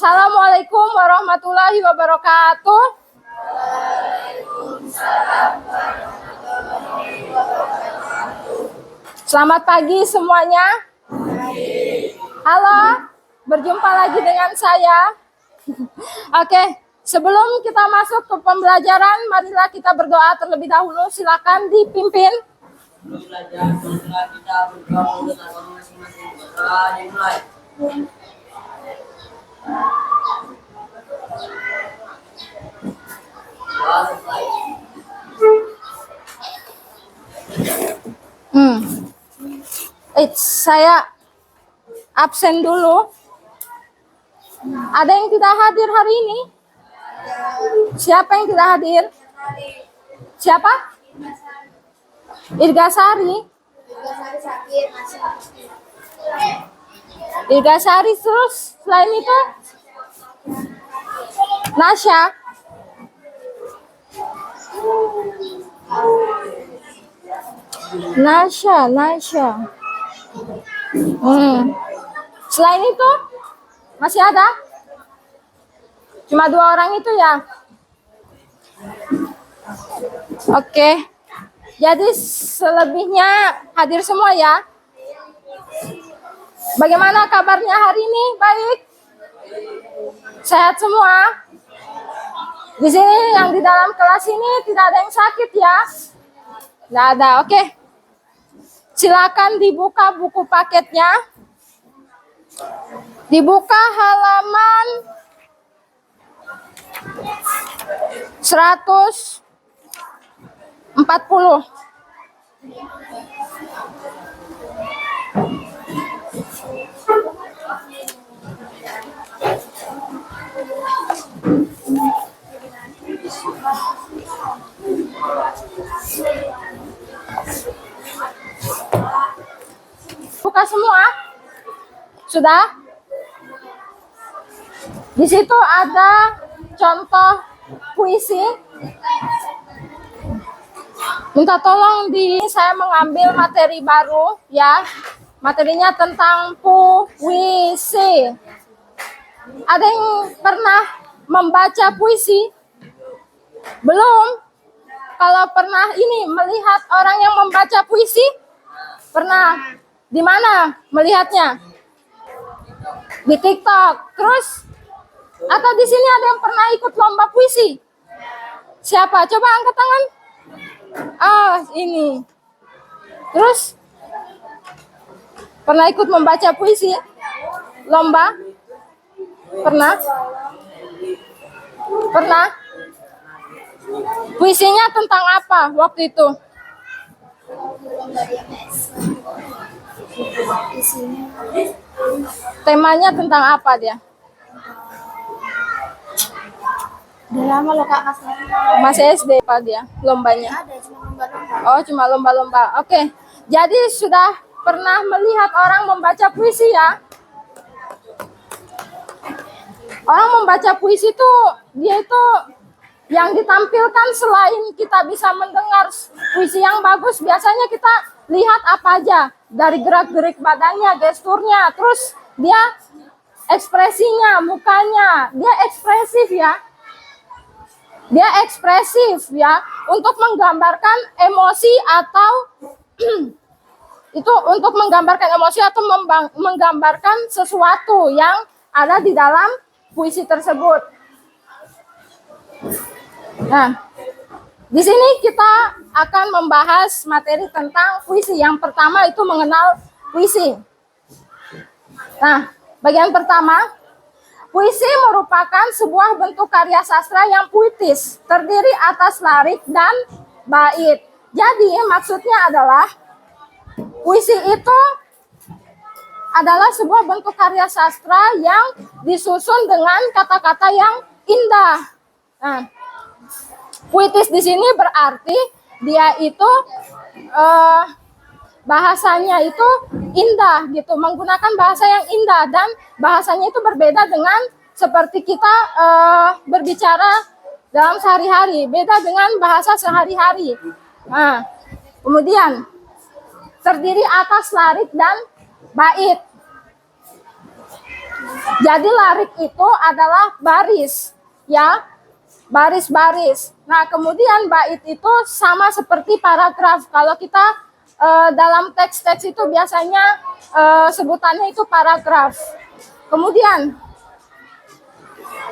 Assalamualaikum warahmatullahi wabarakatuh. Selamat pagi semuanya. Halo, berjumpa lagi dengan saya. Oke, sebelum kita masuk ke pembelajaran, marilah kita berdoa terlebih dahulu. Silakan dipimpin. Saya absen dulu. Ada yang tidak hadir hari ini? Siapa yang tidak hadir? Siapa? Irgasari. Irgasari, terus selain itu Nasya. Nasya. Selain itu masih ada? Cuma 2 orang itu ya? Oke. Jadi selebihnya hadir semua ya? Bagaimana kabarnya hari ini? Baik? Sehat semua? Di sini yang di dalam kelas ini tidak ada yang sakit ya? Tidak ada, oke. Silakan dibuka buku paketnya. Dibuka halaman 140. Buka semua? Sudah? Di situ ada contoh puisi. Minta tolong saya mengambil materi baru ya. Materinya tentang puisi. Ada yang pernah membaca puisi? Belum? Kalau pernah melihat orang yang membaca puisi? Pernah. Di mana melihatnya? Di TikTok. Terus atau di sini ada yang pernah ikut lomba puisi? Siapa? Coba angkat tangan. Ini. Terus pernah ikut membaca puisi? Lomba? Pernah? Pernah? Puisinya tentang apa waktu itu? Temanya tentang apa dia? Udah lama loh Kak, masih SD Pak dia lombanya? Ada, cuma lomba-lomba. Oh, cuma lomba-lomba. Oke. Jadi sudah pernah melihat orang membaca puisi ya? Orang membaca puisi itu dia itu yang ditampilkan selain kita bisa mendengar puisi yang bagus, biasanya kita lihat apa aja dari gerak-gerik badannya, gesturnya, terus dia ekspresinya, mukanya, dia ekspresif ya. Dia ekspresif ya untuk menggambarkan emosi atau itu untuk menggambarkan emosi atau menggambarkan sesuatu yang ada di dalam puisi tersebut. Nah, di sini kita akan membahas materi tentang puisi. Yang pertama itu mengenal puisi. Nah, bagian pertama, puisi merupakan sebuah bentuk karya sastra yang puitis, terdiri atas lirik dan bait. Jadi maksudnya adalah puisi itu adalah sebuah bentuk karya sastra yang disusun dengan kata-kata yang indah. Nah, puitis di sini berarti dia itu bahasanya itu indah gitu, menggunakan bahasa yang indah, dan bahasanya itu berbeda dengan seperti kita berbicara dalam sehari-hari, beda dengan bahasa sehari-hari. Nah, kemudian terdiri atas lirik dan bait. Jadi larik itu adalah baris, ya, baris-baris. Nah, kemudian bait itu sama seperti paragraf. Kalau kita dalam teks-teks itu biasanya sebutannya itu paragraf. Kemudian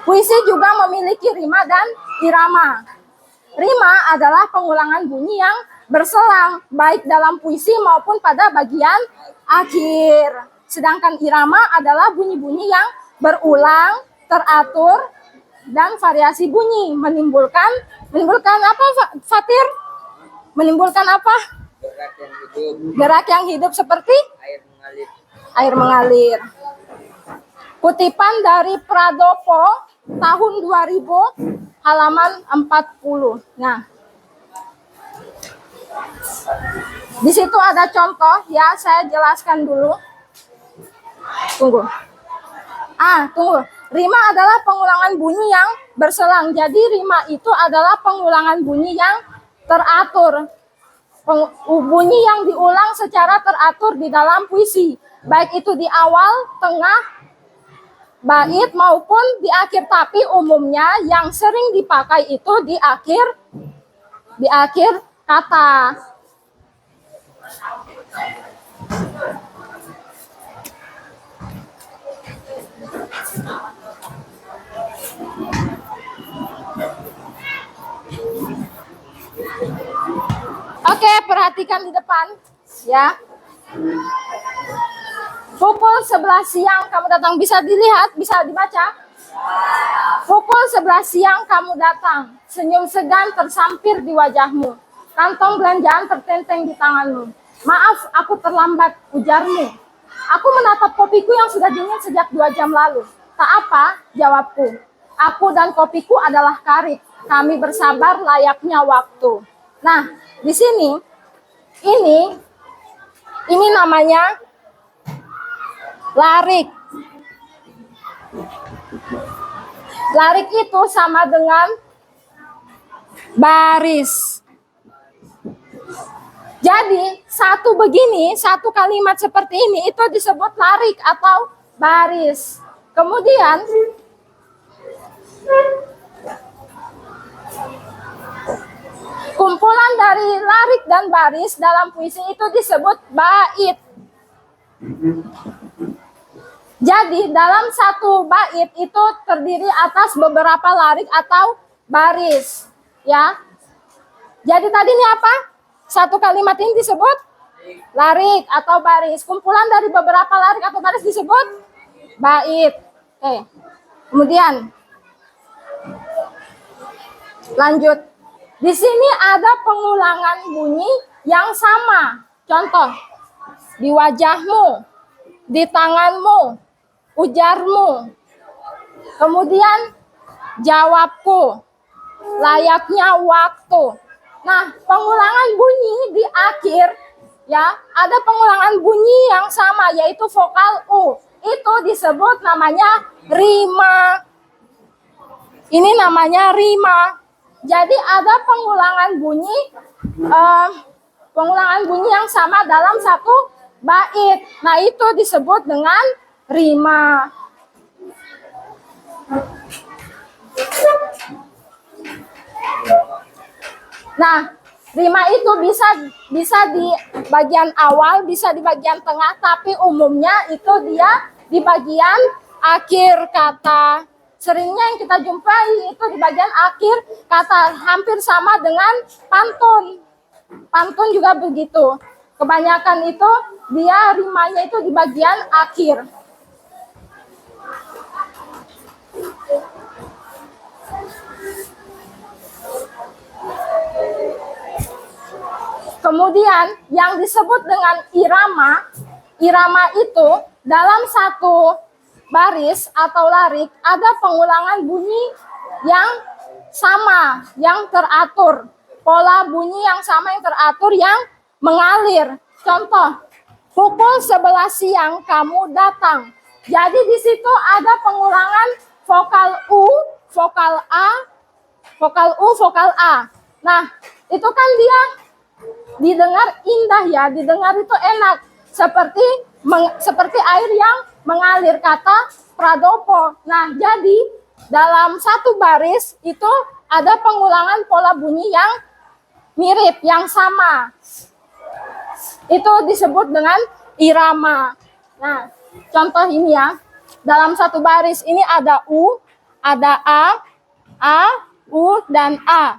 puisi juga memiliki rima dan irama. Rima adalah pengulangan bunyi yang berselang, baik dalam puisi maupun pada bagian akhir. Sedangkan irama adalah bunyi-bunyi yang berulang, teratur, dan variasi bunyi. Menimbulkan apa, Fatir? Menimbulkan apa? Gerak yang hidup, Gerak yang hidup seperti air mengalir. air mengalir. Kutipan dari Pradopo tahun 2000 halaman 40. Nah, di situ ada contoh ya, saya jelaskan dulu. Tunggu. Tunggu. Rima adalah pengulangan bunyi yang berselang. Jadi rima itu adalah pengulangan bunyi yang teratur. Bunyi yang diulang secara teratur di dalam puisi. Baik itu di awal, tengah, bait maupun di akhir. Tapi umumnya yang sering dipakai itu di akhir kata. Oke, perhatikan di depan ya. Pukul 11 siang kamu datang, bisa dilihat, bisa dibaca. Pukul 11 siang kamu datang, senyum segan tersampir di wajahmu, kantong belanjaan tertenteng di tanganmu. Maaf, aku terlambat, ujarmu. Aku menatap kopiku yang sudah dingin sejak 2 jam lalu. Tak apa, jawabku. Aku dan kopiku adalah karib. Kami bersabar layaknya waktu. Nah, di sini, ini namanya larik. Larik itu sama dengan baris. Jadi satu begini, satu kalimat seperti ini itu disebut larik atau baris. Kemudian kumpulan dari larik dan baris dalam puisi itu disebut bait. Jadi dalam satu bait itu terdiri atas beberapa larik atau baris, ya. Jadi tadi ini apa? Satu kalimat ini disebut larik atau baris. Kumpulan dari beberapa larik atau baris disebut bait. Oke. Kemudian lanjut. Di sini ada pengulangan bunyi yang sama. Contoh, di wajahmu, di tanganmu, ujarmu. Kemudian jawabku, layaknya waktu. Nah, pengulangan bunyi di akhir ya, ada pengulangan bunyi yang sama yaitu vokal U. Itu disebut namanya rima. Ini namanya rima. Jadi ada pengulangan bunyi yang sama dalam satu bait. Nah, itu disebut dengan rima. Nah, rima itu bisa di bagian awal, bisa di bagian tengah, tapi umumnya itu dia di bagian akhir kata. Seringnya yang kita jumpai itu di bagian akhir kata, hampir sama dengan pantun. Pantun juga begitu. Kebanyakan itu dia rimanya itu di bagian akhir. Kemudian yang disebut dengan irama itu dalam satu baris atau larik ada pengulangan bunyi yang sama, yang teratur. Pola bunyi yang sama, yang teratur, yang mengalir. Contoh, pukul 11 siang kamu datang. Jadi di situ ada pengulangan vokal U, vokal A, vokal U, vokal A. Nah, itu kan dia didengar indah ya, didengar itu enak, seperti air yang mengalir kata pradopo. Nah, jadi dalam satu baris itu ada pengulangan pola bunyi yang mirip, yang sama. Itu disebut dengan irama. Nah, contoh ini ya. Dalam satu baris ini ada U, ada A, U, dan A.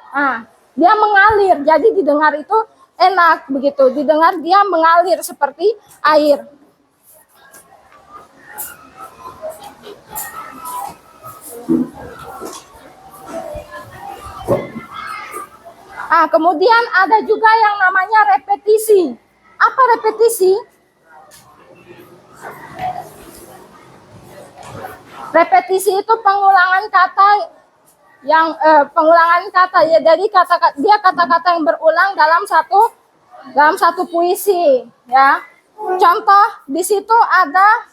Nah, dia mengalir, jadi didengar itu enak begitu. Didengar dia mengalir seperti air. Ah, kemudian ada juga yang namanya repetisi. Apa repetisi? Repetisi itu pengulangan kata yang ya, jadi dia kata-kata yang berulang dalam satu puisi ya. Contoh di situ ada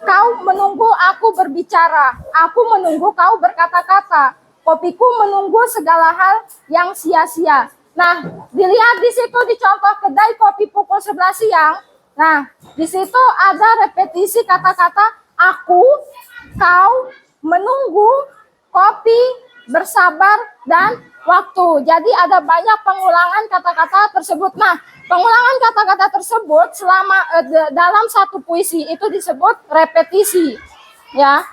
kau menunggu aku berbicara, aku menunggu kau berkata-kata, kopiku menunggu segala hal yang sia-sia. Nah, dilihat di situ di contoh kedai kopi pukul 11 siang. Nah, di situ ada repetisi kata-kata aku, kau, menunggu, kopi, bersabar, dan waktu. Jadi ada banyak pengulangan kata-kata tersebut. Nah, pengulangan kata-kata tersebut selama dalam satu puisi itu disebut repetisi, ya.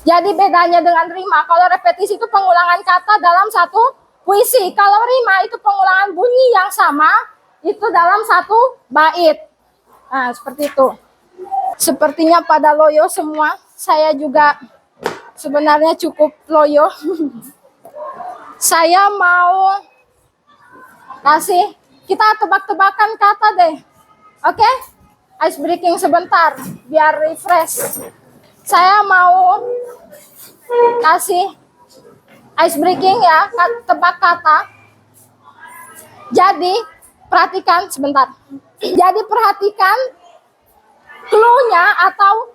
Jadi bedanya dengan rima, kalau repetisi itu pengulangan kata dalam satu puisi. Kalau rima itu pengulangan bunyi yang sama, itu dalam satu bait. Nah, seperti itu. Sepertinya pada loyo semua, saya juga sebenarnya cukup loyo. Saya mau kasih, kita tebak-tebakan kata deh. Oke? Ice breaking sebentar, biar refresh. Saya mau kasih ice breaking ya, tebak kata. Jadi, perhatikan sebentar. Jadi perhatikan clue-nya atau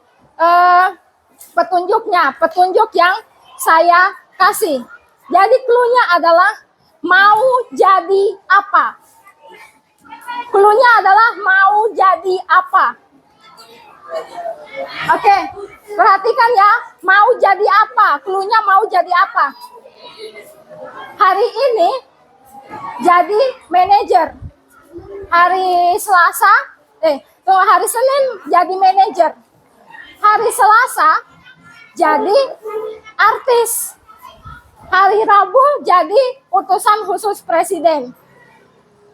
petunjuk yang saya kasih. Jadi clue-nya adalah mau jadi apa? Clue-nya adalah mau jadi apa? Oke, perhatikan ya, mau jadi apa? Clue-nya mau jadi apa? Hari ini jadi manajer. Hari Senin jadi manajer. Hari Selasa jadi artis. Hari Rabu jadi utusan khusus presiden.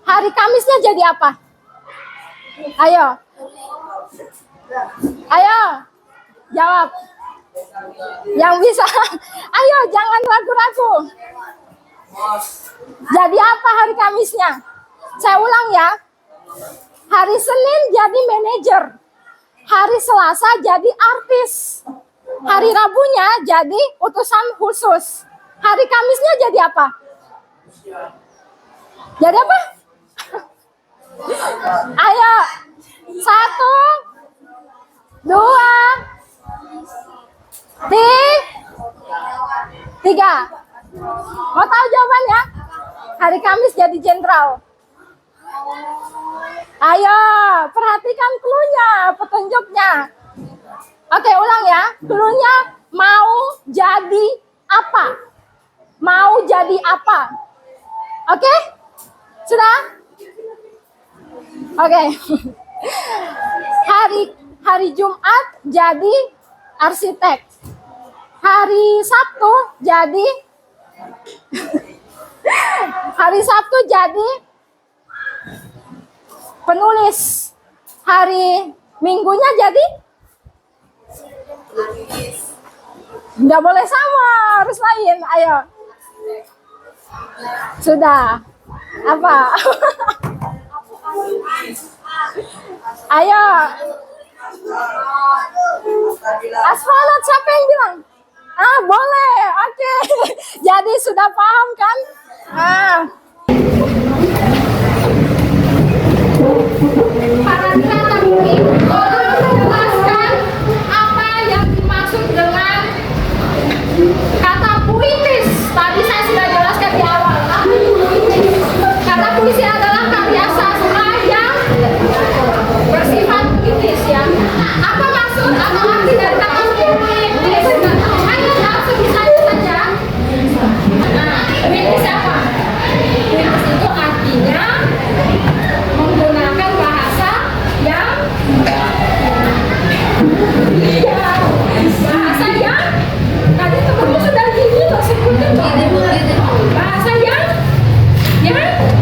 Hari Kamisnya jadi apa? Ayo. Ayo. Jawab. Yang bisa. Ayo, jangan ragu-ragu. Jadi apa hari Kamisnya? Saya ulang ya. Hari Senin jadi manajer. Hari Selasa jadi artis. Hari Rabunya jadi utusan khusus. Hari Kamisnya jadi apa? Jadi apa? Ayo. 1, 2, 3. Mau tahu jawabannya? Hari Kamis jadi jenderal. Ayo, perhatikan clue-nya, petunjuknya. Oke, ulang ya. Clue-nya mau jadi apa? Mau jadi apa? Oke? Sudah? Oke. Hari Jumat jadi arsitek. Hari Sabtu jadi penulis. Hari Minggunya jadi nggak boleh sama, harus lain. Ayo. Sudah. Apa? Ayo. Asfalot siapa yang bilang? Ah, boleh. Oke. Jadi sudah paham kan? Ah. Paragraf ini menjelaskan apa yang dimaksud dengan kata puitis. Tadi saya sudah jelaskan di awal. Kata puitis adalah karya sastra yang Ya.